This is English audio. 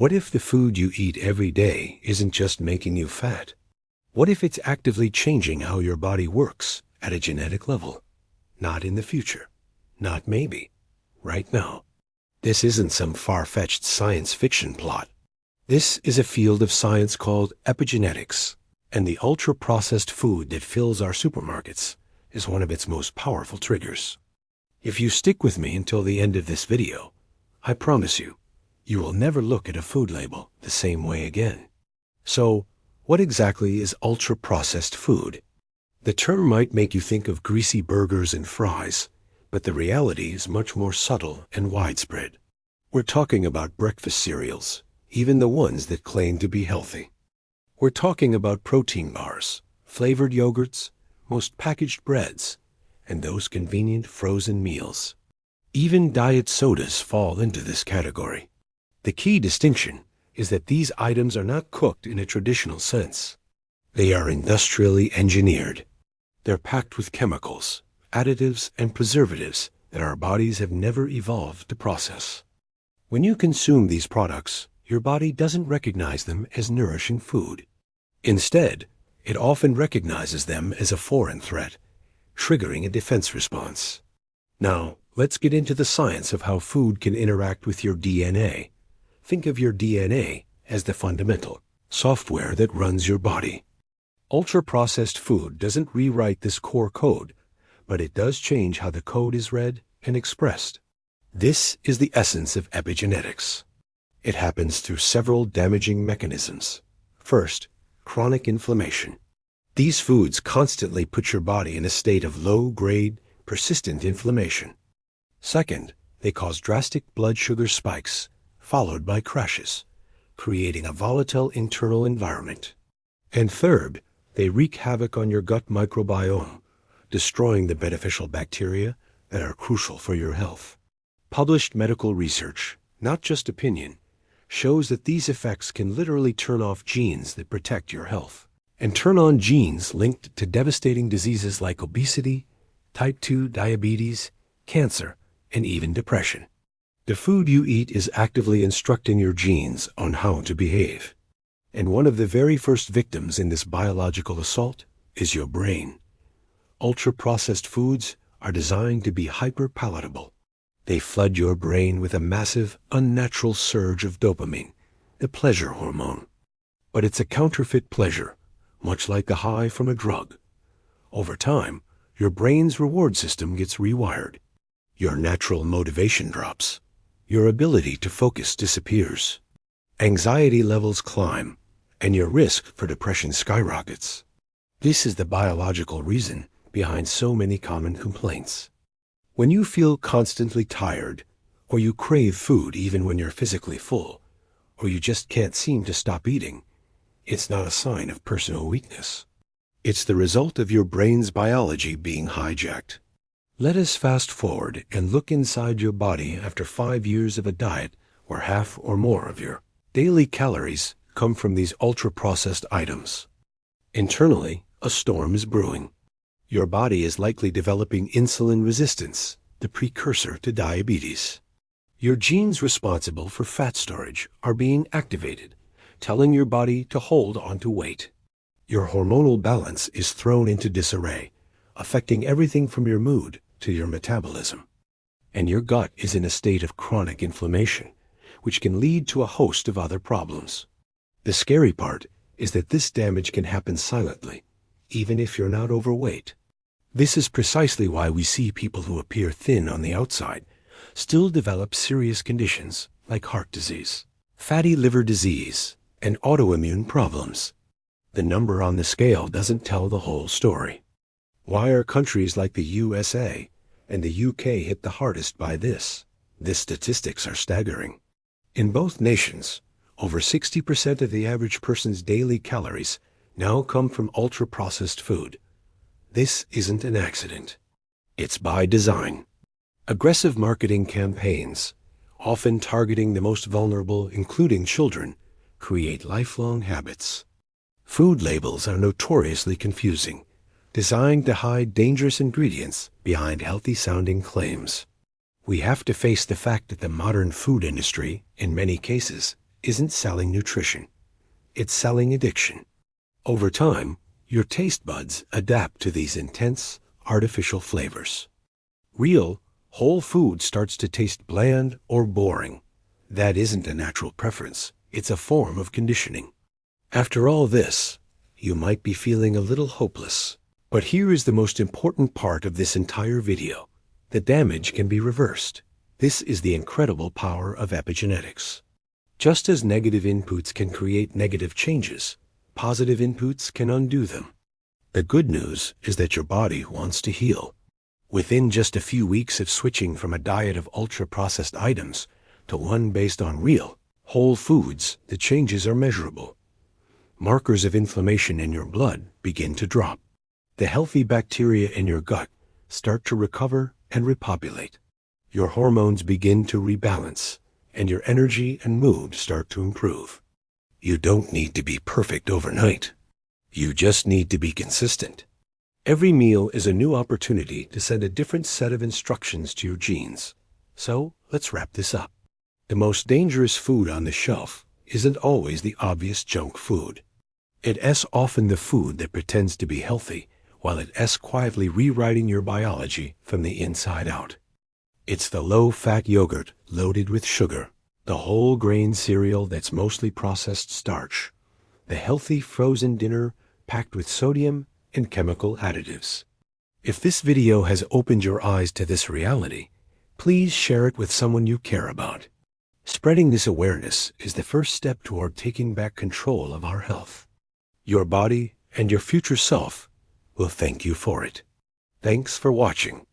What if the food you eat every day isn't just making you fat? What if it's actively changing how your body works at a genetic level? Not in the future. Not maybe. Right now. This isn't some far-fetched science fiction plot. This is a field of science called epigenetics, and the ultra-processed food that fills our supermarkets is one of its most powerful triggers. If you stick with me until the end of this video, I promise you, you will never look at a food label the same way again. So, what exactly is ultra-processed food? The term might make you think of greasy burgers and fries, but the reality is much more subtle and widespread. We're talking about breakfast cereals, even the ones that claim to be healthy. We're talking about protein bars, flavored yogurts, most packaged breads, and those convenient frozen meals. Even diet sodas fall into this category. The key distinction is that these items are not cooked in a traditional sense. They are industrially engineered. They're packed with chemicals, additives, and preservatives that our bodies have never evolved to process. When you consume these products, your body doesn't recognize them as nourishing food. Instead, it often recognizes them as a foreign threat, triggering a defense response. Now, let's get into the science of how food can interact with your DNA. Think of your DNA as the fundamental software that runs your body. Ultra-processed food doesn't rewrite this core code, but it does change how the code is read and expressed. This is the essence of epigenetics. It happens through several damaging mechanisms. First, chronic inflammation. These foods constantly put your body in a state of low-grade, persistent inflammation. Second, they cause drastic blood sugar spikes, followed by crashes, creating a volatile internal environment. And third, they wreak havoc on your gut microbiome, destroying the beneficial bacteria that are crucial for your health. Published medical research, not just opinion, shows that these effects can literally turn off genes that protect your health, and turn on genes linked to devastating diseases like obesity, type 2 diabetes, cancer, and even depression. The food you eat is actively instructing your genes on how to behave. And one of the very first victims in this biological assault is your brain. Ultra-processed foods are designed to be hyper-palatable. They flood your brain with a massive, unnatural surge of dopamine, the pleasure hormone. But it's a counterfeit pleasure, much like a high from a drug. Over time, your brain's reward system gets rewired. Your natural motivation drops. Your ability to focus disappears. Anxiety levels climb, and your risk for depression skyrockets. This is the biological reason behind so many common complaints. When you feel constantly tired, or you crave food even when you're physically full, or you just can't seem to stop eating, it's not a sign of personal weakness. It's the result of your brain's biology being hijacked. Let us fast forward and look inside your body after 5 years of a diet where half or more of your daily calories come from these ultra-processed items. Internally, a storm is brewing. Your body is likely developing insulin resistance, the precursor to diabetes. Your genes responsible for fat storage are being activated, telling your body to hold onto weight. Your hormonal balance is thrown into disarray, affecting everything from your mood to your metabolism. And your gut is in a state of chronic inflammation, which can lead to a host of other problems. The scary part is that this damage can happen silently, even if you're not overweight. This is precisely why we see people who appear thin on the outside still develop serious conditions like heart disease, fatty liver disease, and autoimmune problems. The number on the scale doesn't tell the whole story. Why are countries like the USA and the UK hit the hardest by this? The statistics are staggering. In both nations, over 60% of the average person's daily calories now come from ultra-processed food. This isn't an accident. It's by design. Aggressive marketing campaigns, often targeting the most vulnerable, including children, create lifelong habits. Food labels are notoriously confusing, designed to hide dangerous ingredients behind healthy-sounding claims. We have to face the fact that the modern food industry, in many cases, isn't selling nutrition. It's selling addiction. Over time, your taste buds adapt to these intense, artificial flavors. Real, whole food starts to taste bland or boring. That isn't a natural preference. It's a form of conditioning. After all this, you might be feeling a little hopeless. But here is the most important part of this entire video. The damage can be reversed. This is the incredible power of epigenetics. Just as negative inputs can create negative changes, positive inputs can undo them. The good news is that your body wants to heal. Within just a few weeks of switching from a diet of ultra-processed items to one based on real, whole foods, the changes are measurable. Markers of inflammation in your blood begin to drop. The healthy bacteria in your gut start to recover and repopulate. Your hormones begin to rebalance, and your energy and mood start to improve. You don't need to be perfect overnight. You just need to be consistent. Every meal is a new opportunity to send a different set of instructions to your genes. So let's wrap this up. The most dangerous food on the shelf isn't always the obvious junk food. It's often the food that pretends to be healthy, while it's quietly rewriting your biology from the inside out. It's the low-fat yogurt loaded with sugar, the whole grain cereal that's mostly processed starch, the healthy frozen dinner packed with sodium and chemical additives. If this video has opened your eyes to this reality, please share it with someone you care about. Spreading this awareness is the first step toward taking back control of our health. Your body and your future self will thank you for it. Thanks for watching.